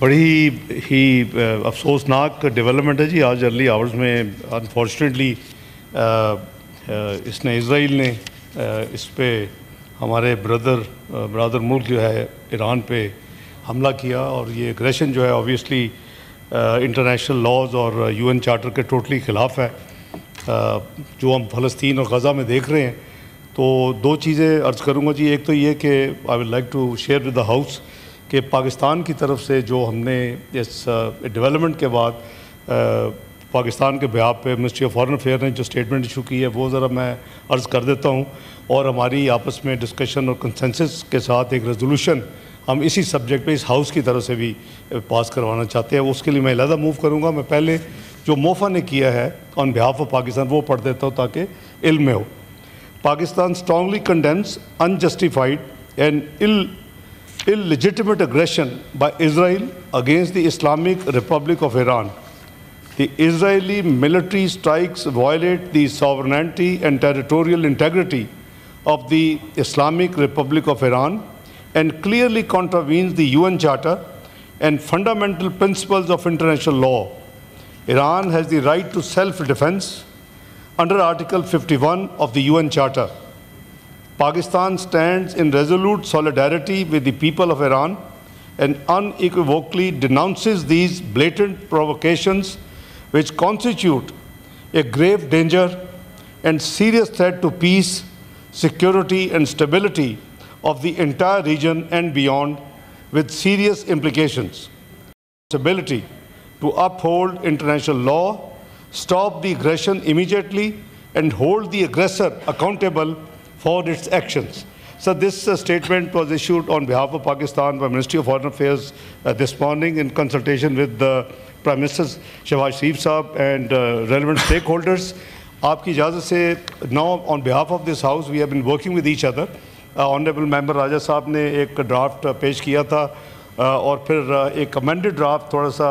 बड़ी ही अफसोसनाक डेवलपमेंट है जी आज अर्ली आवर्स में। अनफॉर्चुनेटली इसने इसराइल ने इस पे हमारे ब्रदर मुल्क जो है ईरान पे हमला किया और ये एग्रेशन जो है ऑब्वियसली इंटरनेशनल लॉज और यूएन चार्टर के टोटली ख़िलाफ़ है। जो हम फ़लस्तीन और गज़ा में देख रहे हैं, तो दो चीज़ें अर्ज़ करूँगा जी। एक तो ये कि I would like to share with the house कि पाकिस्तान की तरफ से जो हमने इस डेवलपमेंट के बाद पाकिस्तान के बिहाफ पे मिनिस्ट्री ऑफ फॉरेन अफेयर ने जो स्टेटमेंट इशू की है वो ज़रा मैं अर्ज़ कर देता हूँ, और हमारी आपस में डिस्कशन और कंसेंसस के साथ एक रेजोल्यूशन हम इसी सब्जेक्ट पे इस हाउस की तरफ से भी पास करवाना चाहते हैं। उसके लिए मैं अलहदा मूव करूँगा। मैं पहले जो मोफा ने किया है ऑन बिहाफ ऑफ पाकिस्तान वो पढ़ देता हूँ ताकि इल्म में हो। Pakistan strongly condemns unjustified and illegitimate aggression by Israel against the Islamic Republic of Iran. The Israeli military strikes violate the sovereignty and territorial integrity of the Islamic Republic of Iran and clearly contravenes the UN Charter and fundamental principles of international law. Iran has the right to self-defense under Article 51 of the UN Charter. Pakistan stands in resolute solidarity with the people of Iran and unequivocally denounces these blatant provocations which constitute a grave danger and serious threat to peace, security and stability of the entire region and beyond, with serious implications. Responsibility to uphold international law, stop the aggression immediately and hold the aggressor accountable for its actions. So this statement was issued on behalf of Pakistan by Ministry of Foreign Affairs this morning in consultation with the Prime Minister Shehbaz Sharif Saab and relevant stakeholders. Aapki ijazat se, now on behalf of this House, we have been working with each other. Honorable Member Raja Saab ne ek draft पेश किया था और फिर एक amended draft थोड़ा सा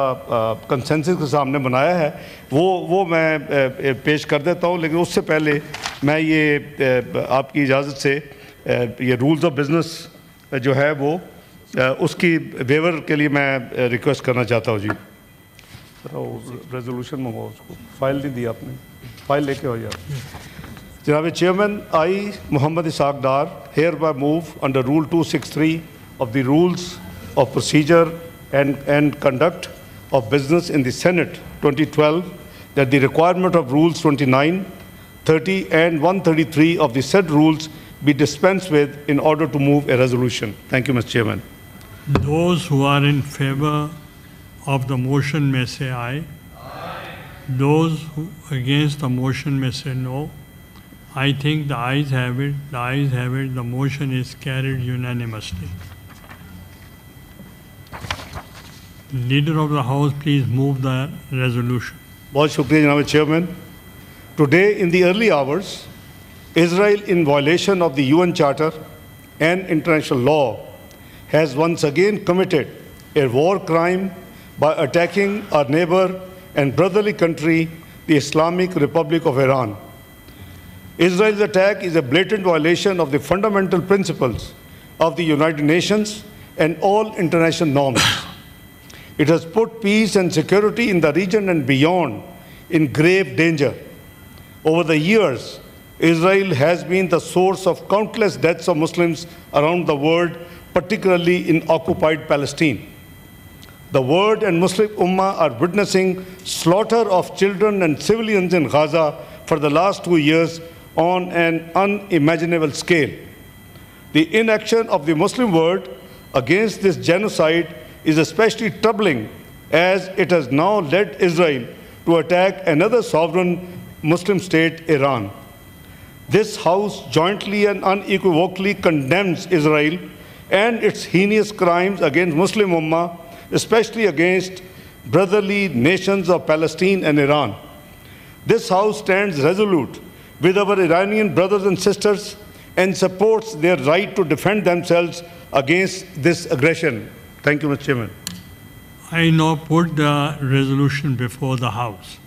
consensus के सामने बनाया है, वो मैं पेश कर देता हूँ। लेकिन उससे पहले मैं ये आपकी इजाज़त से ये रूल्स ऑफ बिज़नेस जो है वो उसकी वेवर के लिए मैं रिक्वेस्ट करना चाहता हूँ जी। रेजोल्यूशन मंगवाओ, उसको फाइल नहीं दी आपने, फाइल लेके हो यार। जनाब chairman, I Mohammad Isaac Dar hereby move under Rule 263 of the Rules of Procedure and Conduct of Business in the Senate 2012 that the requirement of Rules 29, 30 and 133 of the said rules be dispensed with in order to move a resolution. Thank you, Mr. Chairman. Those who are in favor of the motion may say aye. Aye. Those who against the motion may say no. I think the ayes have it. The ayes have it. The motion is carried unanimously. Leader of the House, please move the resolution. बहुत शुक्रिया जनाब chairman. Today in the early hours, Israel, in violation of the UN Charter and international law, has once again committed a war crime by attacking our neighbor and brotherly country, the Islamic Republic of Iran. Israel's attack is a blatant violation of the fundamental principles of the United Nations and all international norms. It has put peace and security in the region and beyond in grave danger. Over the years, Israel has been the source of countless deaths of Muslims around the world, particularly in occupied Palestine. The world and Muslim Ummah are witnessing slaughter of children and civilians in Gaza for the last 2 years on an unimaginable scale. The inaction of the Muslim world against this genocide is especially troubling as it has now led Israel to attack another sovereign Muslim state, Iran. This House jointly and unequivocally condemns Israel and its heinous crimes against Muslim Ummah, especially against brotherly nations of Palestine and Iran. This House stands resolute with our Iranian brothers and sisters and supports their right to defend themselves against this aggression. Thank you, Mr. Chairman. I now put the resolution before the House.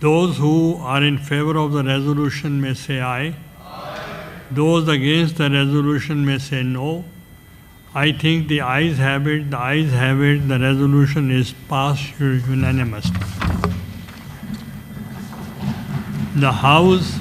Those who are in favor of the resolution may say aye. Aye. Those against the resolution may say no. I think the ayes have it, the resolution is passed unanimously. The House